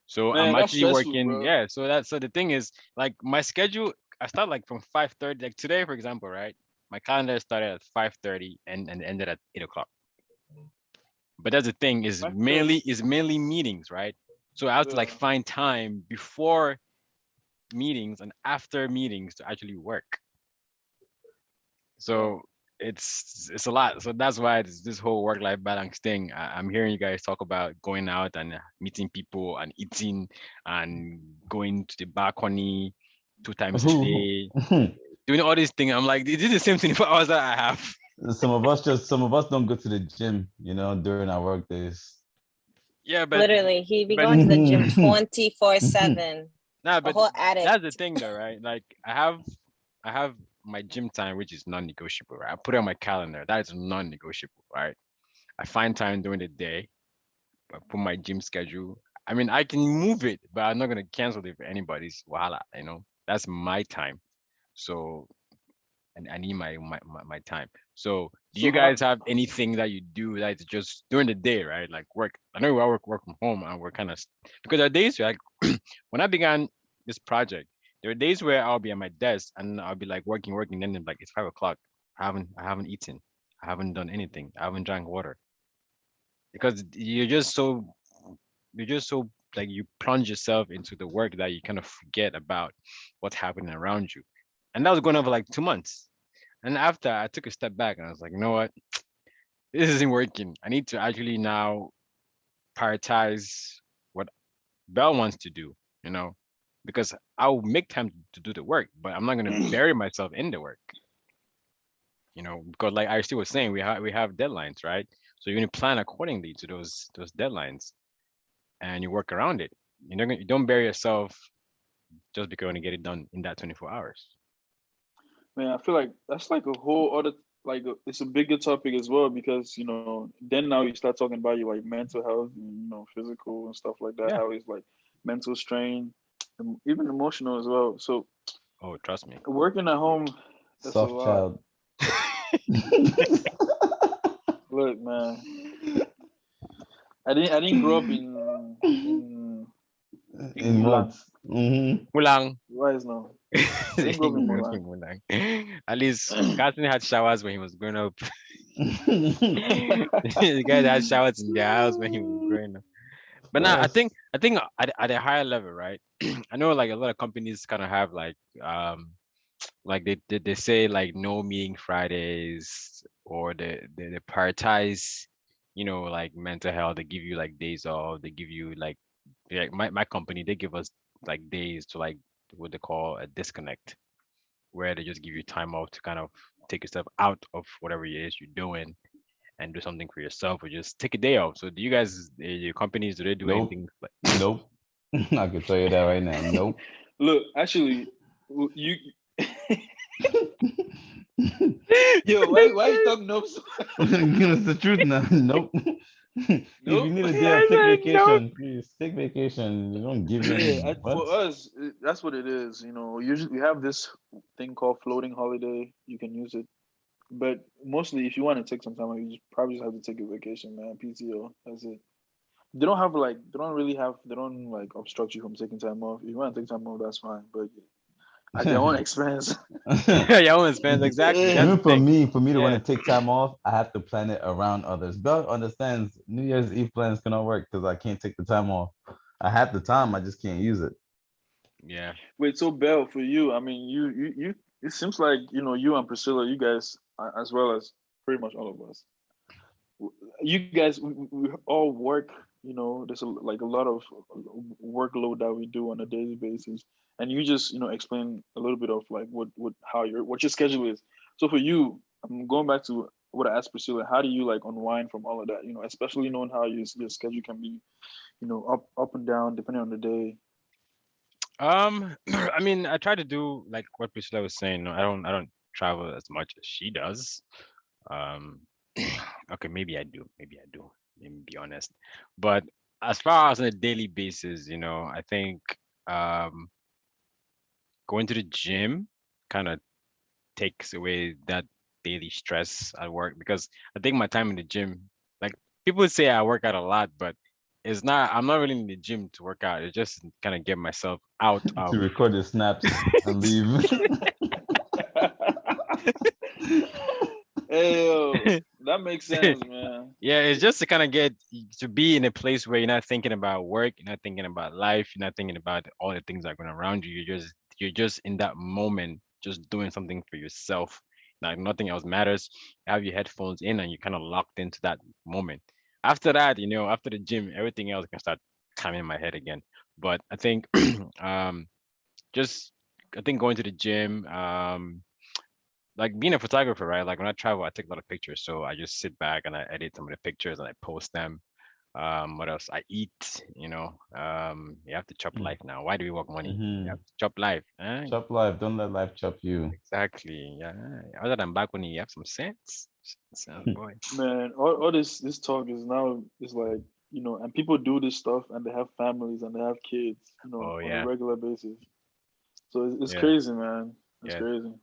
So Man, I'm that's actually stressful, working. bro. Yeah. So the thing is, like, my schedule I start like from 5:30. Like today, for example, right? My calendar started at 5:30 and ended at 8 o'clock. But that's the thing is mainly meetings, right? So I have to like Yeah. find time before meetings and after meetings to actually work. So it's a lot. So that's why this whole work-life balance thing. I'm hearing you guys talk about going out and meeting people and eating and going to the balcony 2 times a day, doing all these things. I'm like, this is the same 24 hours that I have. Some of us don't go to the gym, you know, during our work days. Yeah, but Literally, he be but going to the gym 24/7. nah, A but whole addict. that's the thing though, right? Like I have my gym time, which is non-negotiable, right? I put it on my calendar. That is non-negotiable, right? I find time during the day. I put my gym schedule. I mean, I can move it, but I'm not gonna cancel it for anybody's wahala. You know, that's my time. So, and I need my time. So, do So you how? guys have anything that you do that's just during the day, right? Like work. I know I work from home, and we're kind of because there are days where when I began this project, there are days where I'll be at my desk and I'll be like working, then like it's 5 o'clock. I haven't eaten. I haven't done anything. I haven't drank water because you're just so like you plunge yourself into the work that you kind of forget about what's happening around you. And that was going on for like 2 months. And after I took a step back and I was like, you know what? This isn't working. I need to actually now prioritize what Bell wants to do, you know, because I'll make time to do the work, but I'm not going to bury myself in the work, because like I still was saying, we have deadlines, right? So you're going to plan accordingly to those deadlines and you work around it. You don't bury yourself just because you want to get it done in that 24 hours. Man, I feel like that's like a whole other it's a bigger topic as well because then now you start talking about your like mental health and physical and stuff like that. Yeah. How it's like mental strain, and even emotional as well. So Oh, trust me. working at home, that's a Soft lot. child. Look, man, I didn't grow up in In what? Mm-hmm. Mulang. Wise now. I didn't grow up in Mulan. Mulang. At least Carson had showers when he was growing up. The guy that had showers in their house when he was growing up. But now I think at a higher level, right? I know like a lot of companies kind of have like they say like no meeting Fridays or they prioritize, like mental health. They give you like days off. They give you like my company, they give us like days to like what they call a disconnect, where they just give you time off to kind of take yourself out of whatever it is you're doing and do something for yourself or just take a day off. So do you guys, your companies, do they do Nope. anything like Nope. I can tell you that right now. Nope. Look, actually, you. Yo, why you talking nope? It's the truth now. Nope. If you need a day off, take vacation. Please take vacation. You don't give you any. Yeah, What? for us, that's what it is. Usually we have this thing called floating holiday. You can use it, but mostly if you want to take some time, you probably just have to take a vacation, man. PTO. That's it. They don't like obstruct you from taking time off. If you want to take time off, that's fine, but at their own expense. your own expense? Exactly. That's Even the thing. for me to want Yeah. to take time off, I have to plan it around others. Bell understands New Year's Eve plans cannot work because I can't take the time off. I have the time, I just can't use it. Yeah. Wait, so Belle, for you, I mean, you. It seems like you and Priscilla, you guys, as well as pretty much all of us, you guys, we all work. There's like a lot of workload that we do on a daily basis, and you just explain a little bit of like what your schedule is. So for you, I'm going back to what I asked Priscilla. How do you like unwind from all of that? Especially knowing how your schedule can be, up and down depending on the day. I mean, I try to do like what Priscilla was saying. No, I don't travel as much as she does. Um, okay, maybe I do. Let me be honest. But as far as on a daily basis, I think um going to the gym kind of takes away that daily stress at work because I think my time in the gym, like people say I work out a lot, but it's not. I'm not really in the gym to work out. It's just kind of get myself out To of. record your snaps and leave. Hey, yo, that makes sense, man. Yeah, it's just to kind of get to be in a place where you're not thinking about work, you're not thinking about life, you're not thinking about all the things that are going around you. You're just in that moment, just doing something for yourself. Like nothing else matters. You have your headphones in and you're kind of locked into that moment. After that, after the gym, everything else can start coming in my head again. But I think um just I think going to the gym, like being a photographer, right? Like when I travel, I take a lot of pictures. So I just sit back and I edit some of the pictures and I post them. What else? I eat, you have to chop life now. Why do we work money? You have Mhm. to chop life. Chop life. Don't let life chop you. Exactly. Yeah. Other than back when you have some sense. Sounds boy. Man, all this talk is now is like, and people do this stuff and they have families and they have kids, Oh on a yeah. regular basis. So it's Yeah. crazy, man. It's Yeah. crazy.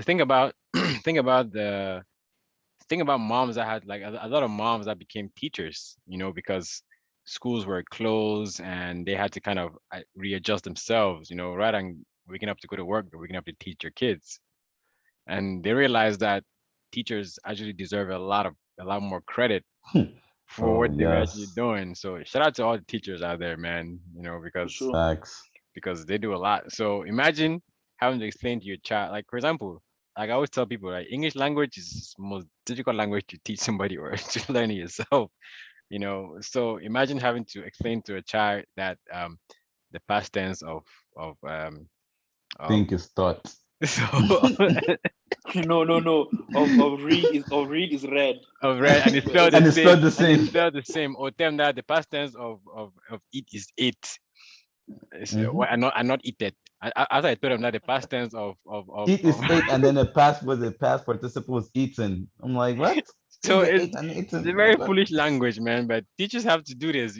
Think about think about the think about moms that had like a lot of moms that became teachers, because schools were closed and they had to kind of readjust themselves, rather than waking up to go to work, they're waking up to teach your kids. And they realized that teachers actually deserve a lot more credit for Oh what they're actually yes. doing. So shout out to all the teachers out there, man, For sure. Facts. because they do a lot. So imagine having to explain to your child, like for example, like I always tell people, right, English language is the most difficult language to teach somebody or to learn it yourself. So imagine having to explain to a child that the past tense of Think is thought. so No. Of read is red. of red and it's spelled the And it's same spelled the and it's same. spelled the same. Or tell them that the past tense of eat is ate. Mhm. And not eat it. After I told them that the past tense Eat is ate, and then the past participle is eaten. I'm like, what? so Eat the it's ate and it's a eaten. very Like what? foolish language, man. But teachers have to do this.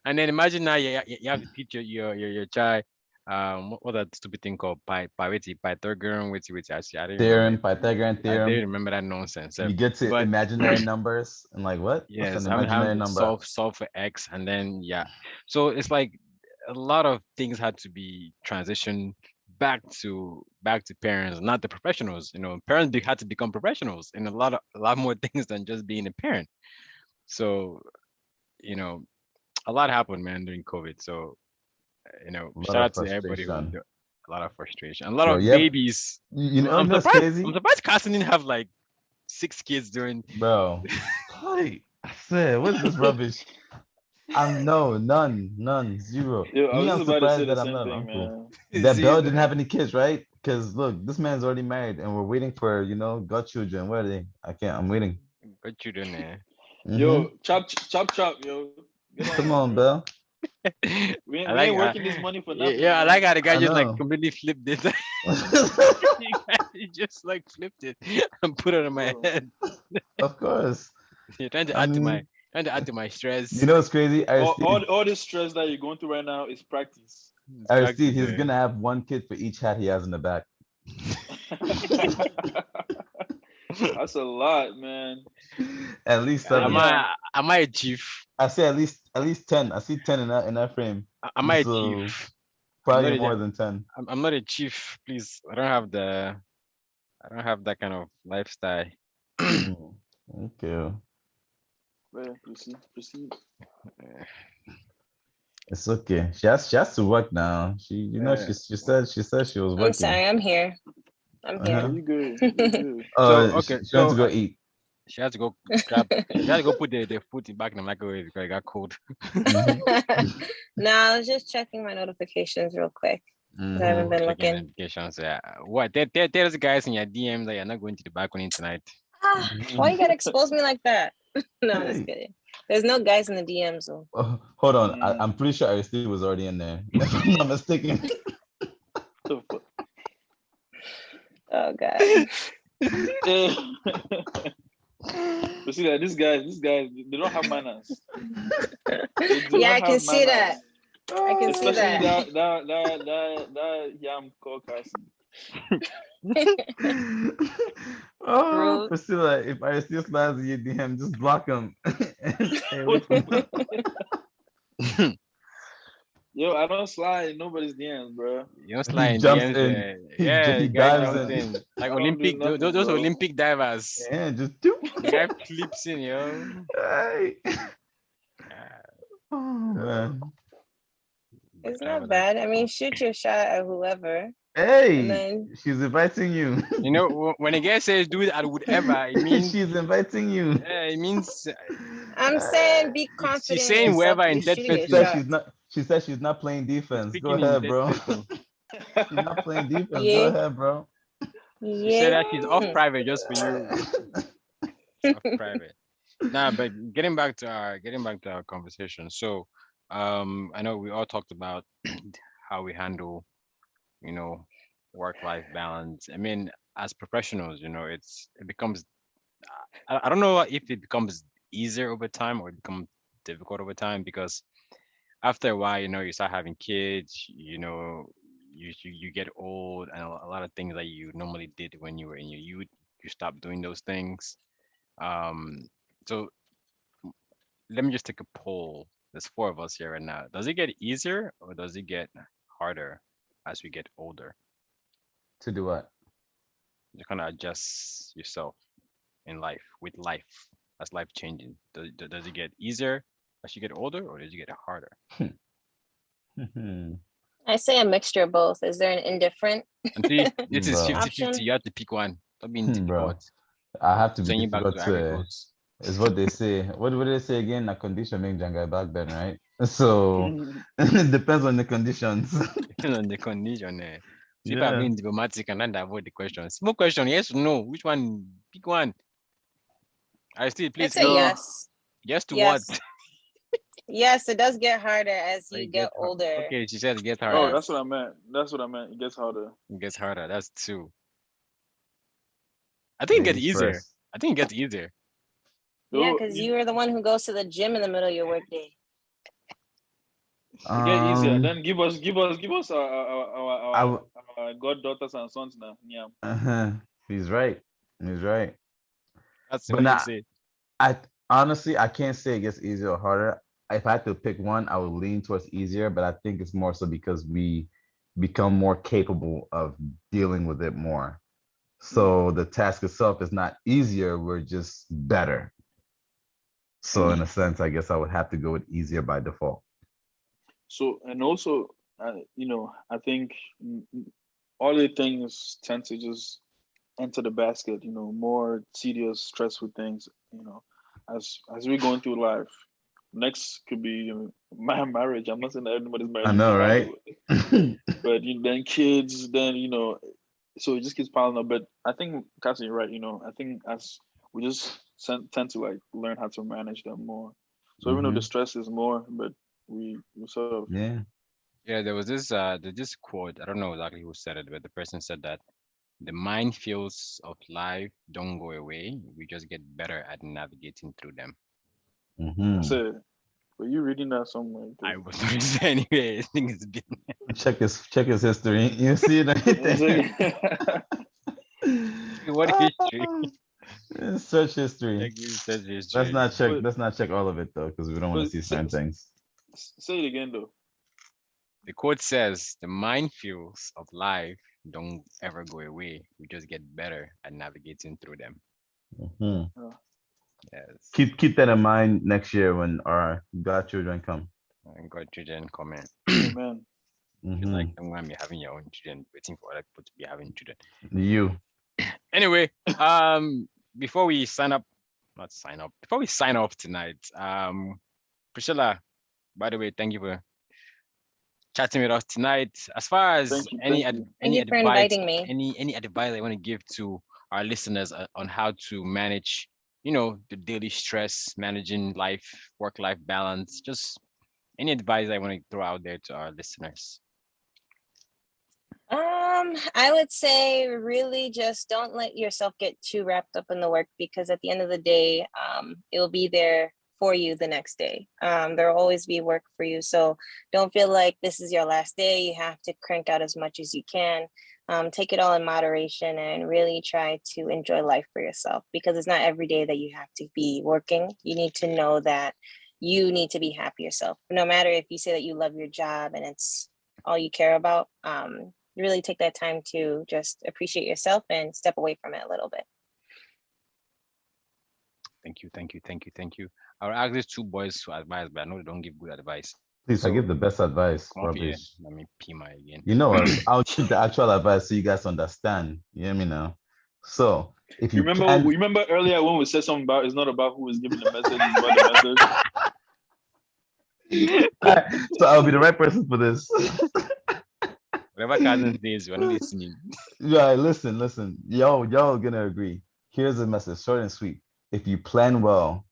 And then imagine now you have to teach your child what that stupid thing called Pythagorean which actually I didn't remember Theorem, it. Pythagorean I didn't theorem. remember that nonsense. You get to But imaginary numbers and like what? What's yes, an I'm having imaginary to number? solve for X and then yeah. So it's like a lot of things had to be transitioned back to parents, not the professionals. Parents had to become professionals in a lot more things than just being a parent. So, you know, a lot happened, man, during COVID. So, A lot shout of out to everybody who frustration. a lot of frustration, a lot Yo, of yep. babies. You I'm know what's surprised. I'm crazy, surprised Carson didn't have like 6 kids during. bro? Hey, I said, what's this rubbish? No, none, zero. Yo, I Me, was I'm just about to say surprised the that I'm same not an thing, uncle. man. That See, Bella didn't have any kids, right? Because look, this man's already married, and we're waiting for godchildren. Where are they? I can't. I'm waiting. what you doing there? Mm-hmm. Yo, chop, yo. Get Come on, on, bro. Bell. We I ain't, we like, ain't working this money for nothing, yeah, I like man. how the guy I just like know. completely flipped it. He just like flipped it and put it on my Bro. head. Of course. You're trying to I add to mean, my stress. you know what's crazy? All this stress that you're going through right now is practice. Aristide, Practice, he's man. gonna have one kid for each hat he has in the back. That's a lot, man. At least But Am seven. yeah, I a chief? I say at least 10. I see 10 in that frame. Am I a So chief? I'm not probably more a, than 10. I'm not a chief, please. I don't have that kind of lifestyle. Mm, okay. well, proceed. It's okay. She has to work now. Yeah. She said she was I'm working. sorry, I'm here. I'm Yeah, Uh-huh. here. you good. You good. So She, okay, she went to go so eat. she has to go grab. She has to go put the food back in the microwave because it got cold. Mhm. No, I was just checking my notifications real quick. I haven't Mhm. been Checking looking. notifications. What? Tell the guys in your DM that you're not going to the balcony tonight. Ah, why you gotta expose me like that? No, I'm just Hey. kidding. There's no guys in the DMs though. Oh, hold on. Mm. I'm pretty sure Aristide was already in there. If I'm not mistaken. The fuck? Oh god. But see that these guys, they don't have manners. They do Yeah, not I can have see that. manners. I can see Especially that. that yam called Carson. Oh, Rude. Priscilla, if Aristide slides in your DM, just block him. Stay away from him. Yo, I don't slide in nobody's DMs, bro. You don't He slide in jumps DMs. in. Yeah, He the guy dives jumps in. in like I don't do Olympic. nothing, Those bro. Olympic divers. Yeah, just do. The guy flips in, yo. Hey. Yeah, Oh man. but It's diver, not that's bad. I mean, shoot your shot at whoever, and Hey, then she's inviting you. you know when a guy says do it at whatever, it means She's inviting you. yeah, it means I'm saying be she's confident in saying yourself wherever that in you're third shooting She your said person. she's shots. not. She said she's not playing She's defense. Go speaking in ahead, third bro. person. She's not playing defense. Go Yeah, ahead, bro. She said yeah. that she's off private just for you. It's off private. Nah, but getting back to our conversation. So, I know we all talked about how we handle, you know, work-life balance. I mean, as professionals, it becomes. I don't know if it becomes easier over time or it becomes difficult over time because after a while, you start having kids. You get old, and a lot of things that you normally did when you were in your youth, you stop doing those things. Um, so let me just take a poll. There's four of us here right now. Does it get easier or does it get harder as we get older? To do what? You kind of adjust yourself in life with life as life changing. Does it get easier as you get older or does it get harder? I say a mixture of both. Is there an indifferent And see, this is Bro. 50-50. option? You have to pick one. Stop being Bro, difficult. I have to be Send you back difficult to Ivory to. Coast. Is what they say. What do they say again? A condition make Jangai back then, right? So it depends on the conditions. Depends on the condition. People are Yeah. being diplomatic and not avoid the question. Small question, yes or no? Which one? Pick one. I still I'd please. say No. yes. Yes to what? Yes. Yes, it does get harder as It you gets get older. Okay, she said it gets Oh, harder. that's what I meant. That's what I meant. It gets harder. It gets harder. That's two. I think it Maybe gets easier. stress. I think it gets easier. Yeah, Yo, because you are the one who goes to the gym in the middle of your workday. it get easier. Um, Then give us I w- our goddaughters and sons now. Yeah. uh-huh. He's right. He's right. That's the But way you now, say it. I honestly I can't say it gets easier or harder. If I had to pick one, I would lean towards easier, but I think it's more so because we become more capable of dealing with it more. So the task itself is not easier, we're just better. So in a sense, I guess I would have to go with easier by default. So and also, I think all the things tend to just enter the basket. More tedious, stressful things. As we're going through life. Next could be my marriage. I'm not saying that everybody's married. I know, right? But then kids, then so it just keeps piling up. But I think Cassie, you're right. I think as we just tend to like learn how to manage them more. So even though the stress is more, but we sort of Yeah. Yeah, there's this quote. I don't know exactly who said it, but the person said that the minefields of life don't go away. We just get better at navigating through them. said. Were you reading that somewhere? I was going to say anyway. I think it's been Check his history. You see it right there. what history? Search history. Like you said, history. Let's not check. But- Let's not check all of it though, because we don't want to but see certain things. Say it again though. The quote says, "The minefields of life don't ever go away. We just get better at navigating through them." Mhm. Yes. Keep that in mind next year when our godchildren come. And God children comment. Amen. It's Mhm. like I'm gonna be having your own children, waiting for other people to be having children. You. Anyway, before we before we sign off tonight, Priscilla, by the way, thank you for chatting with us tonight. As far as Thank you, any thank you. Thank any you for advice, inviting me. any advice I want to give to our listeners on how to manage, the daily stress, managing life, work-life balance, just any advice I want to throw out there to our listeners. I would say really just don't let yourself get too wrapped up in the work because at the end of the day, it'll be there for you the next day. There will always be work for you. So don't feel like this is your last day. You have to crank out as much as you can. Take it all in moderation and really try to enjoy life for yourself because it's not every day that you have to be working. You need to know that you need to be happy yourself. No matter if you say that you love your job and it's all you care about, really take that time to just appreciate yourself and step away from it a little bit. Thank you. I'll ask these two boys to advise, but I know they don't give good advice. Please, I give the best advice. Come up here. Rubbish. Let me pee my again. You know what? I'll give the actual advice so you guys understand. You hear me now? So if you remember earlier when we said something about it's not about who is giving the message, it's about the message. So I'll be the right person for this. Whatever Cousins says, we're not listening. Yeah, listen. Y'all gonna agree. Here's the message, short and sweet. If you plan well,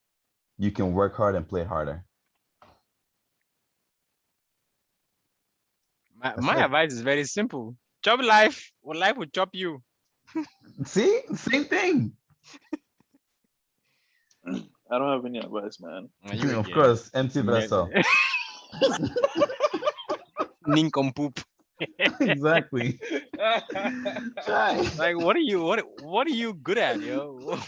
you can work hard and play harder. My advice is very simple. Chop life, or life will chop you. See, same thing. I don't have any advice, man. Of course, empty vessel. Nincompoop. Exactly. Like, what are you good at, yo?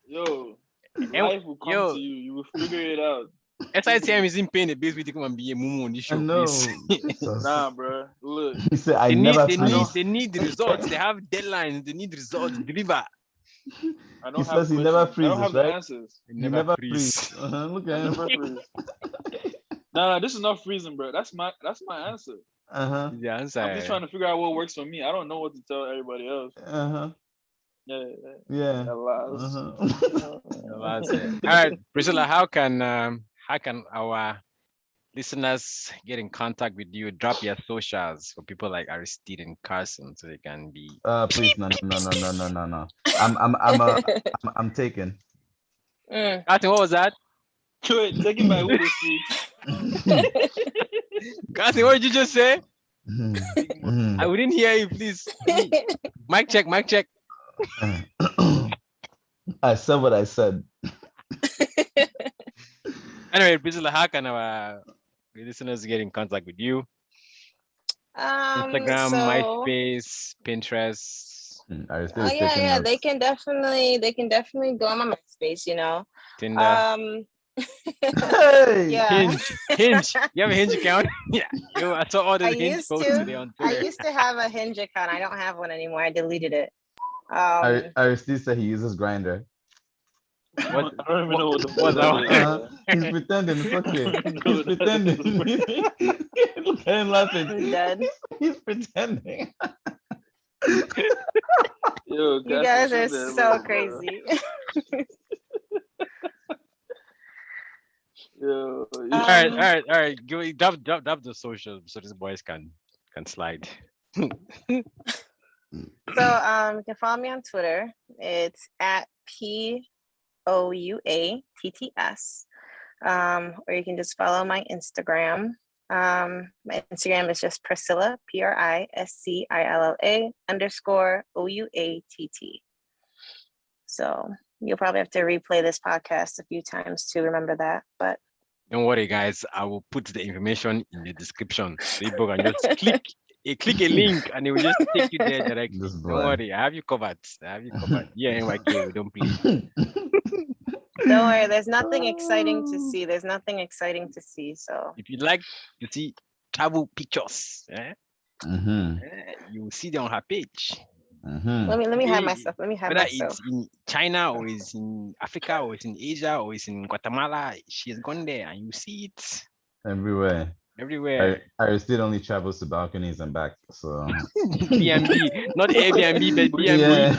Yo, life will come to you. You will figure it out. SITM is in pain. The base we take and be a mumu on this show. No. Nah, bro. Look. He said, they need the results. They have deadlines. They need results. Deliver. He says he never freezes, I don't have right? the answers. He never freezes. Look at him. Nah, this is not freezing, bro. That's my answer. The answer. I'm just trying to figure out what works for me. I don't know what to tell everybody else. Yeah. All right, Priscilla, how can our listeners get in contact with you? Drop your socials for people like Aristide and Carson so they can be. Please, no. I'm taken. Carson, what was that? Wait, taken by who this week? Carson, what did you just say? I wouldn't hear you, please. Mic check. I said what I said. Anyway, Priscilla, how can our listeners get in contact with you? Instagram, MySpace, Pinterest. Yeah. They can definitely go on my MySpace. Tinder. Yeah. Hinge. You have a Hinge account? Yeah. I saw all the Hinge posts today on Twitter. I used to have a Hinge account. I don't have one anymore. I deleted it. Aristide said he uses Grindr. What? I don't even know what the fuck that is. He's pretending. It's okay. He's pretending. Look at him laughing. I'm dead. He's pretending. Yo, You guys are so crazy. Yo, All right. Drop the social so these boys can slide. So you can follow me on Twitter. It's at POUATTS. Or you can just follow my Instagram. My Instagram is just Priscilla, PRISCILLA__OUATT. So you'll probably have to replay this podcast a few times to remember that, but don't worry, guys. I will put the information in the description so people can just click a link and it will just take you there directly. Don't worry, I have you covered. Yeah, NYK, we don't play. Don't worry, there's nothing exciting to see. So if you'd like to see travel pictures, you will see them on her page. Let me have myself. Whether it's in China or it's in Africa or it's in Asia or it's in Guatemala, she has gone there and you see it everywhere. Aristide only travels to balconies and back. So B&B, not Airbnb, but B&B. Yeah.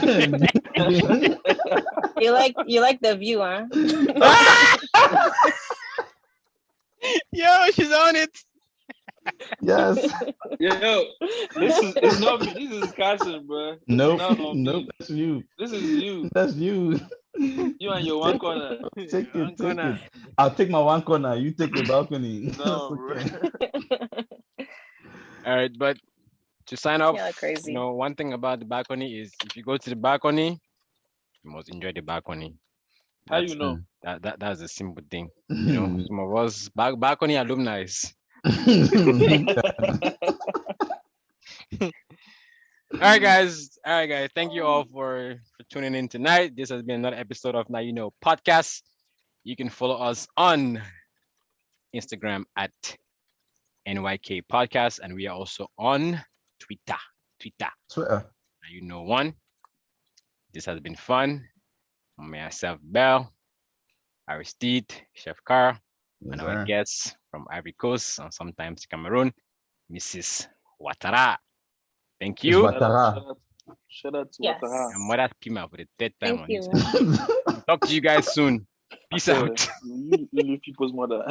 You like the view, huh? Yo, she's on it. Yes. Yo, it's not me. This is Carson, bro. Nope. That's you. This is you. That's you. You and your one corner. Take it. I'll take my one corner. You take the balcony. No, okay. All right, but to sign off, crazy. One thing about the balcony is if you go to the balcony, you must enjoy the balcony. How you know? That's a simple thing. Some of us balcony alumni. All right, guys. Thank you all for tuning in tonight. This has been another episode of Now You Know podcast. You can follow us on Instagram at NYK Podcast, and we are also on Twitter. Twitter. Now you know one. This has been fun. Myself, Bell, Aristide, Chef Carl, and our sir. guests from Ivory Coast and sometimes Cameroon, Mrs. Ouattara. Thank It's you. Ouattara. Shout out to Yes. Ouattara. And Mother Pima for the third time Thank on you. this. Talk to you guys soon. Peace Yeah, out. you people's mother.